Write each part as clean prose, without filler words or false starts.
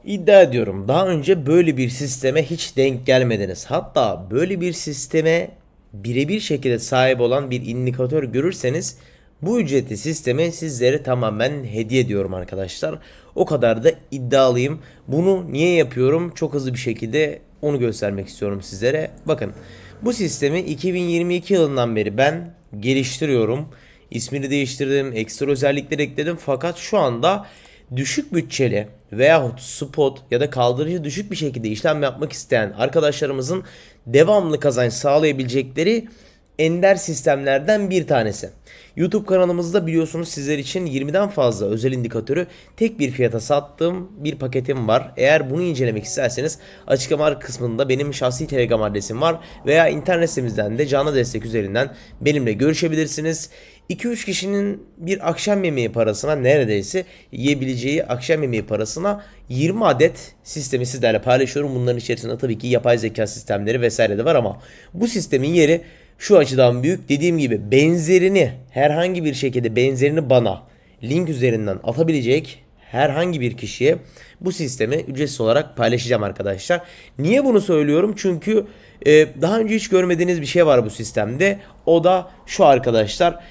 İddia ediyorum daha önce böyle bir sisteme hiç denk gelmediniz. Hatta böyle bir sisteme birebir şekilde sahip olan bir indikatör görürseniz bu ücretli sistemi sizlere tamamen hediye ediyorum arkadaşlar. O kadar da iddialıyım. Bunu niye yapıyorum? Çok hızlı bir şekilde onu göstermek istiyorum sizlere. Bakın, bu sistemi 2022 yılından beri ben geliştiriyorum. İsmini değiştirdim, ekstra özellikler ekledim, fakat şu anda düşük bütçeli veyahut spot ya da kaldırıcı düşük bir şekilde işlem yapmak isteyen arkadaşlarımızın devamlı kazanç sağlayabilecekleri ender sistemlerden bir tanesi. YouTube kanalımızda biliyorsunuz sizler için 20'den fazla özel indikatörü tek bir fiyata sattığım bir paketim var. Eğer bunu incelemek isterseniz açıklama kısmında benim şahsi Telegram adresim var veya internet sitemizden de canlı destek üzerinden benimle görüşebilirsiniz. 2-3 kişinin bir akşam yemeği parasına, neredeyse yiyebileceği akşam yemeği parasına 20 adet sistemi sizlerle paylaşıyorum. Bunların içerisinde tabii ki yapay zeka sistemleri vesaire de var ama bu sistemin yeri şu açıdan büyük. Dediğim gibi benzerini, herhangi bir şekilde benzerini bana link üzerinden atabilecek herhangi bir kişiye bu sistemi ücretsiz olarak paylaşacağım arkadaşlar. Niye bunu söylüyorum? Çünkü daha önce hiç görmediğiniz bir şey var bu sistemde. O da şu arkadaşlar.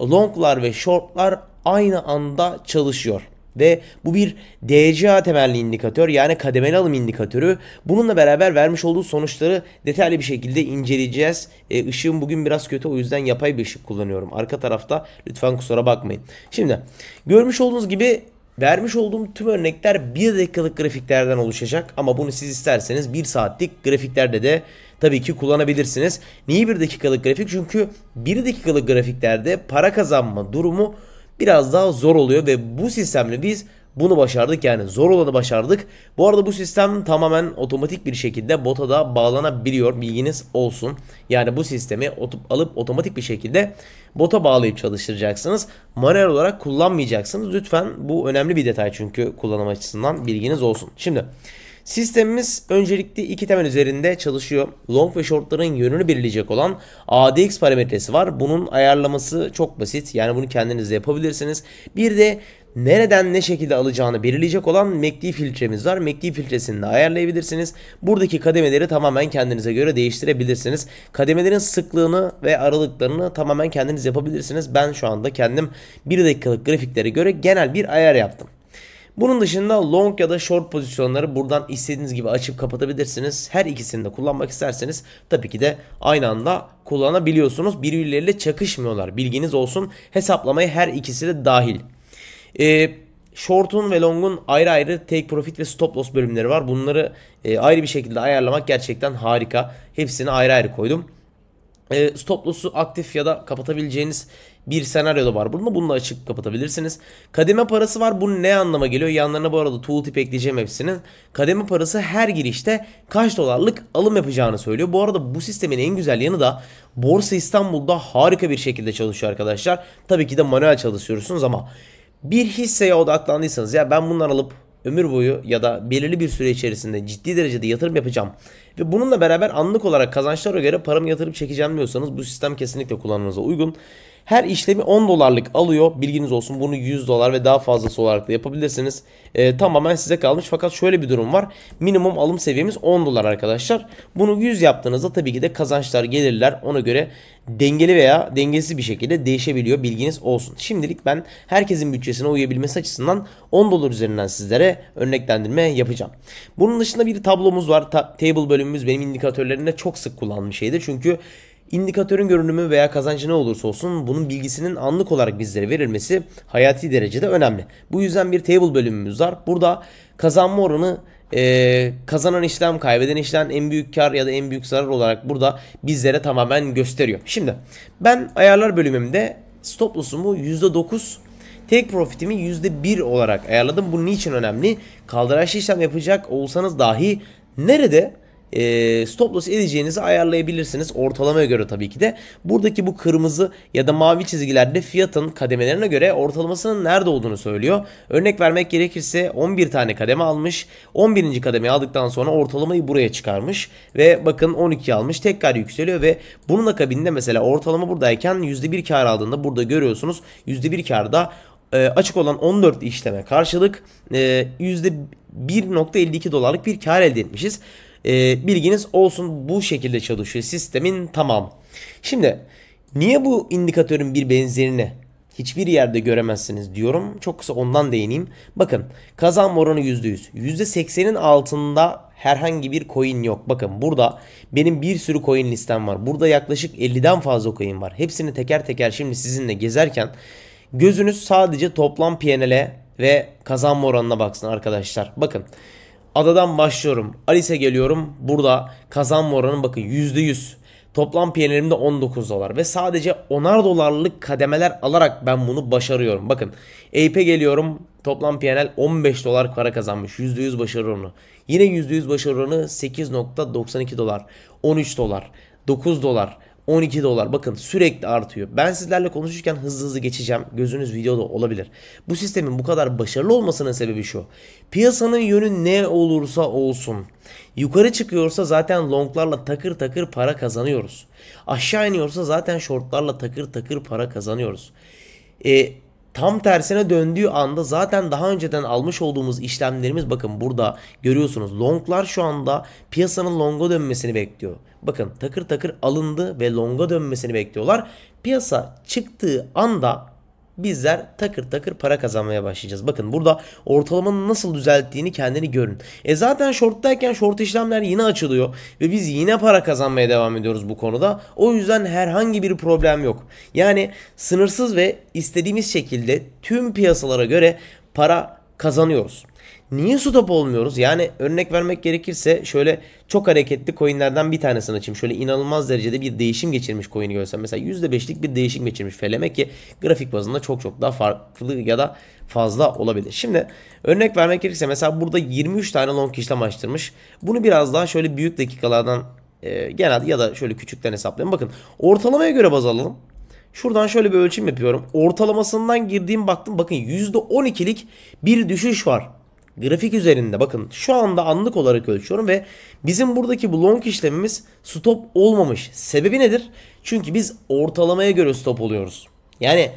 Longlar ve shortlar aynı anda çalışıyor. Ve bu bir DCA temelli indikatör, yani kademeli alım indikatörü. Bununla beraber vermiş olduğu sonuçları detaylı bir şekilde inceleyeceğiz. Işığım bugün biraz kötü, o yüzden yapay bir ışık kullanıyorum arka tarafta. Lütfen kusura bakmayın. Şimdi görmüş olduğunuz gibi vermiş olduğum tüm örnekler 1 dakikalık grafiklerden oluşacak. Ama bunu siz isterseniz 1 saatlik grafiklerde de tabii ki kullanabilirsiniz. Niye 1 dakikalık grafik? Çünkü 1 dakikalık grafiklerde para kazanma durumu biraz daha zor oluyor ve bu sistemle biz bunu başardık, yani zor olanı başardık. Bu arada bu sistem tamamen otomatik bir şekilde bota da bağlanabiliyor, bilginiz olsun. Yani bu sistemi alıp otomatik bir şekilde bota bağlayıp çalıştıracaksınız. Manuel olarak kullanmayacaksınız. Lütfen, bu önemli bir detay çünkü kullanım açısından, bilginiz olsun. Şimdi sistemimiz öncelikle iki temel üzerinde çalışıyor. Long ve shortların yönünü belirleyecek olan ADX parametresi var. Bunun ayarlaması çok basit. Yani bunu kendiniz de yapabilirsiniz. Bir de nereden ne şekilde alacağını belirleyecek olan MACD filtremiz var. MACD filtresini de ayarlayabilirsiniz. Buradaki kademeleri tamamen kendinize göre değiştirebilirsiniz. Kademelerin sıklığını ve aralıklarını tamamen kendiniz yapabilirsiniz. Ben şu anda kendim 1 dakikalık grafiklere göre genel bir ayar yaptım. Bunun dışında long ya da short pozisyonları buradan istediğiniz gibi açıp kapatabilirsiniz. Her ikisini de kullanmak isterseniz tabii ki de aynı anda kullanabiliyorsunuz. Birbirleriyle çakışmıyorlar, bilginiz olsun. Hesaplamaya her ikisi de dahil. Short'un ve long'un ayrı ayrı take profit ve stop loss bölümleri var. Bunları ayrı bir şekilde ayarlamak gerçekten harika. Hepsini ayrı ayrı koydum. Stop loss'u aktif ya da kapatabileceğiniz bir senaryo da var. Bunu da açıp kapatabilirsiniz. Kademe parası var. Bu ne anlama geliyor? Yanlarına bu arada tooltip ekleyeceğim hepsinin. Kademe parası her girişte kaç dolarlık alım yapacağını söylüyor. Bu arada bu sistemin en güzel yanı da Borsa İstanbul'da harika bir şekilde çalışıyor arkadaşlar. Tabii ki de manuel çalışıyorsunuz ama bir hisseye odaklandıysanız, ya ben bunları alıp ömür boyu ya da belirli bir süre içerisinde ciddi derecede yatırım yapacağım ve bununla beraber anlık olarak kazançlara göre paramı yatırıp çekeceğim diyorsanız bu sistem kesinlikle kullanmanıza uygun. Her işlemi 10 dolarlık alıyor, bilginiz olsun. Bunu 100 dolar ve daha fazlası olarak da yapabilirsiniz. Tamamen size kalmış, fakat şöyle bir durum var. Minimum alım seviyemiz 10 dolar arkadaşlar. Bunu 100 yaptığınızda tabii ki de kazançlar, gelirler ona göre dengeli veya dengesiz bir şekilde değişebiliyor, bilginiz olsun. Şimdilik ben herkesin bütçesine uyabilmesi açısından 10 dolar üzerinden sizlere örneklendirme yapacağım. Bunun dışında bir tablomuz var. Table bölümümüz benim indikatörlerimde çok sık kullandığım şeydir. Çünkü İndikatörün görünümü veya kazancı ne olursa olsun bunun bilgisinin anlık olarak bizlere verilmesi hayati derecede önemli. Bu yüzden bir table bölümümüz var. Burada kazanma oranı, kazanan işlem, kaybeden işlem, en büyük kar ya da en büyük zarar olarak burada bizlere tamamen gösteriyor. Şimdi ben ayarlar bölümümde stop loss'umu %9, take profit'imi %1 olarak ayarladım. Bu niçin önemli? Kaldıraçlı işlem yapacak olsanız dahi nerede stop loss edeceğinizi ayarlayabilirsiniz, ortalamaya göre tabii ki de. Buradaki bu kırmızı ya da mavi çizgilerde fiyatın kademelerine göre ortalamasının nerede olduğunu söylüyor. Örnek vermek gerekirse 11 tane kademe almış. 11. kademeyi aldıktan sonra ortalamayı buraya çıkarmış ve bakın 12 almış, tekrar yükseliyor ve bunun akabinde mesela ortalama buradayken %1 kar aldığında burada görüyorsunuz %1 karda açık olan 14 işleme karşılık 1.52 dolarlık bir kar elde etmişiz. Bilginiz olsun, bu şekilde çalışıyor sistemin tamamı. Şimdi niye bu indikatörün bir benzerini hiçbir yerde göremezsiniz diyorum. Çok kısa ondan değineyim. Bakın kazanma oranı %100. %80'in altında herhangi bir coin yok. Bakın burada benim bir sürü coin listem var. Burada yaklaşık 50'den fazla coin var. Hepsini teker teker şimdi sizinle gezerken gözünüz sadece toplam P&L'e ve kazanma oranına baksın arkadaşlar. Bakın adadan başlıyorum. Alice'e geliyorum. Burada kazanma oranı bakın %100. Toplam P&L'imde 19 dolar ve sadece 10'ar dolarlık kademeler alarak ben bunu başarıyorum. Bakın Ape'e geliyorum. Toplam P&L 15 dolar para kazanmış. %100 başarı oranı. Yine %100 başarı oranı 8.92 dolar. 13 dolar. 9 dolar. 12 dolar, bakın sürekli artıyor. Ben sizlerle konuşurken hızlı hızlı geçeceğim. Gözünüz videoda olabilir. Bu sistemin bu kadar başarılı olmasının sebebi şu. Piyasanın yönü ne olursa olsun, yukarı çıkıyorsa zaten longlarla takır takır para kazanıyoruz. Aşağı iniyorsa zaten shortlarla takır takır para kazanıyoruz. Tam tersine döndüğü anda zaten daha önceden almış olduğumuz işlemlerimiz, bakın burada görüyorsunuz. Longlar şu anda piyasanın longa dönmesini bekliyor. Bakın takır takır alındı ve longa dönmesini bekliyorlar. Piyasa çıktığı anda bizler takır takır para kazanmaya başlayacağız. Bakın burada ortalamanın nasıl düzelttiğini kendini görün. Zaten shorttayken short işlemler yine açılıyor ve biz yine para kazanmaya devam ediyoruz bu konuda. O yüzden herhangi bir problem yok. Yani sınırsız ve istediğimiz şekilde tüm piyasalara göre para kazanıyoruz. Niye stop olmuyoruz? Yani örnek vermek gerekirse şöyle çok hareketli coinlerden bir tanesini açayım. Şöyle inanılmaz derecede bir değişim geçirmiş coin'i görsem. Mesela %5'lik bir değişim geçirmiş Feleme ki grafik bazında çok çok daha farklı ya da fazla olabilir. Şimdi örnek vermek gerekirse mesela burada 23 tane long işlem açtırmış. Bunu biraz daha şöyle büyük dakikalardan genelde ya da şöyle küçükten hesaplayalım. Bakın ortalamaya göre baz alalım. Şuradan şöyle bir ölçüm yapıyorum. Ortalamasından girdiğim baktım. Bakın %12'lik bir düşüş var. Grafik üzerinde bakın şu anda anlık olarak ölçüyorum ve bizim buradaki bu long işlemimiz stop olmamış. Sebebi nedir? Çünkü biz ortalamaya göre stop oluyoruz. Yani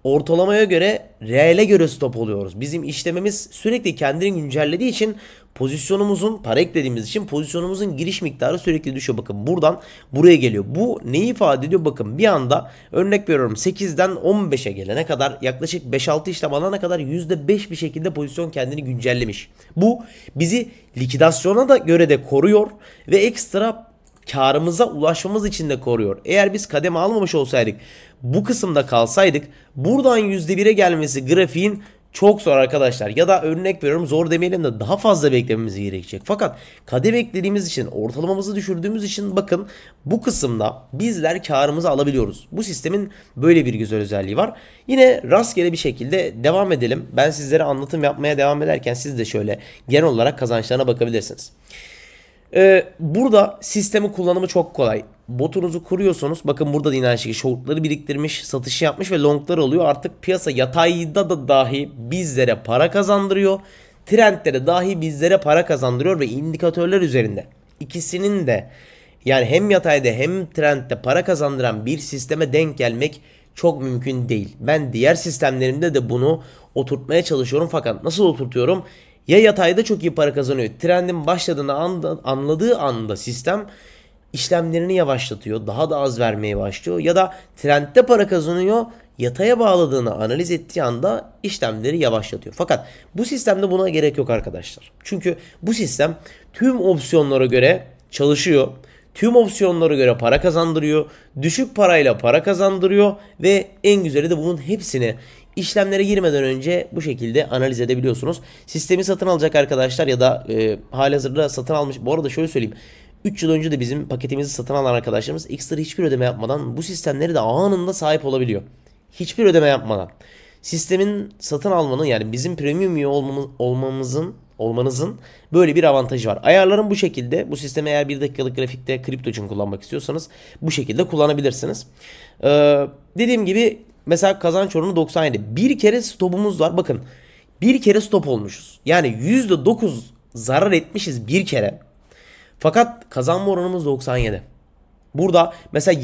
ortalamaya göre, reale göre stop oluyoruz. Bizim işlemimiz sürekli kendini güncellediği için pozisyonumuzun, para eklediğimiz için pozisyonumuzun giriş miktarı sürekli düşüyor. Bakın buradan buraya geliyor. Bu neyi ifade ediyor? Bakın bir anda örnek veriyorum 8'den 15'e gelene kadar yaklaşık 5-6 işlem alana kadar %5 bir şekilde pozisyon kendini güncellemiş. Bu bizi likidasyona da göre de koruyor ve ekstra karımıza ulaşmamız için de koruyor. Eğer biz kademe almamış olsaydık, bu kısımda kalsaydık buradan %1'e gelmesi grafiğin çok zor arkadaşlar. Ya da örnek veriyorum zor demeyelim de daha fazla beklememiz gerekecek. Fakat kademe beklediğimiz için, ortalamamızı düşürdüğümüz için bakın bu kısımda bizler karımızı alabiliyoruz. Bu sistemin böyle bir güzel özelliği var. Yine rastgele bir şekilde devam edelim. Ben sizlere anlatım yapmaya devam ederken siz de şöyle genel olarak kazançlarına bakabilirsiniz. Burada sistemi kullanımı çok kolay. Botunuzu kuruyorsunuz. Bakın burada da yine aynı şekilde shortları biriktirmiş, satışı yapmış ve longlar oluyor. Artık piyasa yatayda da dahi bizlere para kazandırıyor. Trendlere dahi bizlere para kazandırıyor ve indikatörler üzerinde ikisinin de yani hem yatayda hem trendde para kazandıran bir sisteme denk gelmek çok mümkün değil. Ben diğer sistemlerimde de bunu oturtmaya çalışıyorum fakat nasıl oturtuyorum? Ya yatayda çok iyi para kazanıyor. Trendin başladığını anladığı anda sistem işlemlerini yavaşlatıyor. Daha da az vermeye başlıyor. Ya da trendde para kazanıyor. Yataya bağladığını analiz ettiği anda işlemleri yavaşlatıyor. Fakat bu sistemde buna gerek yok arkadaşlar. Çünkü bu sistem tüm opsiyonlara göre çalışıyor. Tüm opsiyonlara göre para kazandırıyor. Düşük parayla para kazandırıyor. Ve en güzeli de bunun hepsini İşlemlere girmeden önce bu şekilde analiz edebiliyorsunuz. Sistemi satın alacak arkadaşlar ya da halihazırda satın almış. Bu arada şöyle söyleyeyim. 3 yıl önce de bizim paketimizi satın alan arkadaşlarımız ekstra hiçbir ödeme yapmadan bu sistemleri de anında sahip olabiliyor. Hiçbir ödeme yapmadan. Sistemin satın almanın yani bizim premium üye olmanızın böyle bir avantajı var. Ayarların bu şekilde. Bu sistemi eğer 1 dakikalık grafikte kripto için kullanmak istiyorsanız bu şekilde kullanabilirsiniz. Dediğim gibi mesela kazanç oranı 97. Bir kere stopumuz var. Bakın bir kere stop olmuşuz. Yani %9 zarar etmişiz bir kere. Fakat kazanma oranımız 97. Burada mesela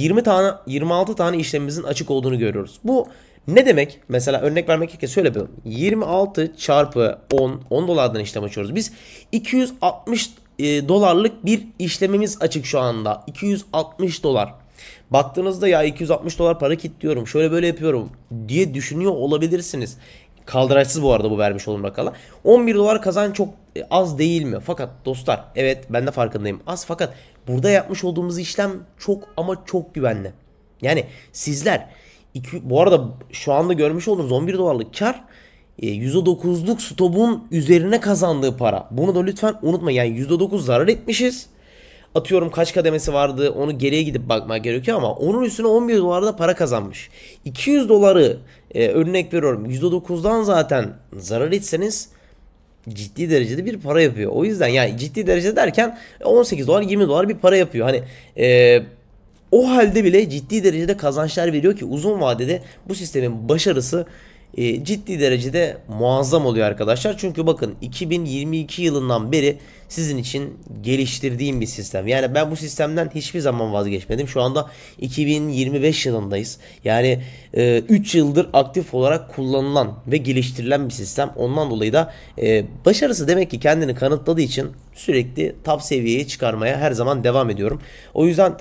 26 tane işlemimizin açık olduğunu görüyoruz. Bu Ne demek? Mesela örnek vermek gerekirse şöyle yapalım. 26 çarpı 10, 10 dolardan işlem açıyoruz. Biz 260 dolarlık bir işlemimiz açık şu anda. 260 dolar. Baktığınızda ya 260 dolar para kilitliyorum, şöyle böyle yapıyorum diye düşünüyor olabilirsiniz. Kaldıraçsız bu arada bu vermiş olduğum rakama. 11 dolar kazanç çok az değil mi? Fakat dostlar, evet ben de farkındayım. Az, fakat burada yapmış olduğumuz işlem çok ama çok güvenli. Yani sizler bu arada şu anda görmüş olduğunuz 11 dolarlık kar %9'luk stopun üzerine kazandığı para. Bunu da lütfen unutmayın. Yani %9 zarar etmişiz. Atıyorum kaç kademesi vardı, onu geriye gidip bakmak gerekiyor ama onun üstüne 11 dolarda para kazanmış. 200 doları örnek veriyorum %9'dan zaten zarar etseniz ciddi derecede bir para yapıyor. O yüzden yani ciddi derece derken 18 dolar 20 dolar bir para yapıyor. Hani o halde bile ciddi derecede kazançlar veriyor ki uzun vadede bu sistemin başarısı ciddi derecede muazzam oluyor arkadaşlar. Çünkü bakın 2022 yılından beri sizin için geliştirdiğim bir sistem. Yani ben bu sistemden hiçbir zaman vazgeçmedim. Şu anda 2025 yılındayız. Yani 3 yıldır aktif olarak kullanılan ve geliştirilen bir sistem. Ondan dolayı da başarısı demek ki kendini kanıtladığı için sürekli top seviyeye çıkarmaya her zaman devam ediyorum. O yüzden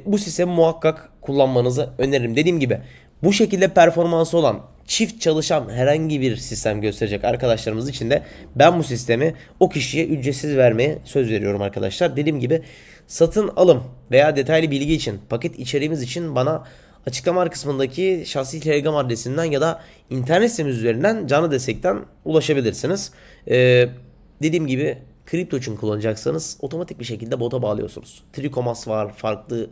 bu sistemi muhakkak kullanmanızı öneririm. Dediğim gibi bu şekilde performansı olan çift çalışan herhangi bir sistem gösterecek arkadaşlarımız için de ben bu sistemi o kişiye ücretsiz vermeye söz veriyorum arkadaşlar. Dediğim gibi satın alım veya detaylı bilgi için, paket içeriğimiz için bana açıklama kısmındaki şahsi Telegram adresinden ya da internet sitemiz üzerinden canlı destekten ulaşabilirsiniz. Dediğim gibi kripto için kullanacaksanız otomatik bir şekilde bota bağlıyorsunuz. Trikomas var, farklı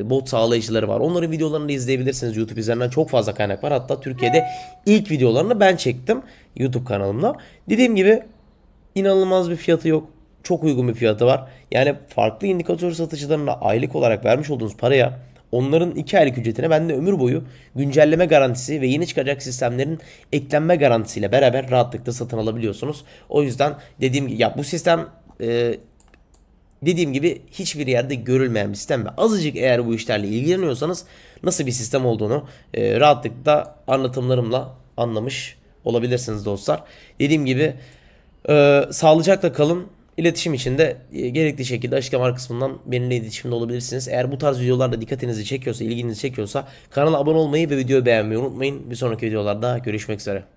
bot sağlayıcıları var. Onların videolarını da izleyebilirsiniz. YouTube üzerinden çok fazla kaynak var. Hatta Türkiye'de ilk videolarını ben çektim YouTube kanalımda. Dediğim gibi inanılmaz bir fiyatı yok. Çok uygun bir fiyatı var. Yani farklı indikatör satıcılarına aylık olarak vermiş olduğunuz paraya onların 2 aylık ücretine ben de ömür boyu güncelleme garantisi ve yeni çıkacak sistemlerin eklenme garantisiyle beraber rahatlıkla satın alabiliyorsunuz. O yüzden dediğim gibi ya bu sistem dediğim gibi hiçbir yerde görülmeyen bir sistem ve azıcık eğer bu işlerle ilgileniyorsanız nasıl bir sistem olduğunu rahatlıkla anlatımlarımla anlamış olabilirsiniz dostlar. Dediğim gibi sağlıcakla kalın. İletişim için de gerekli şekilde açıklama kısmından benimle iletişimde olabilirsiniz. Eğer bu tarz videolarda dikkatinizi çekiyorsa, ilginizi çekiyorsa kanala abone olmayı ve videoyu beğenmeyi unutmayın. Bir sonraki videolarda görüşmek üzere.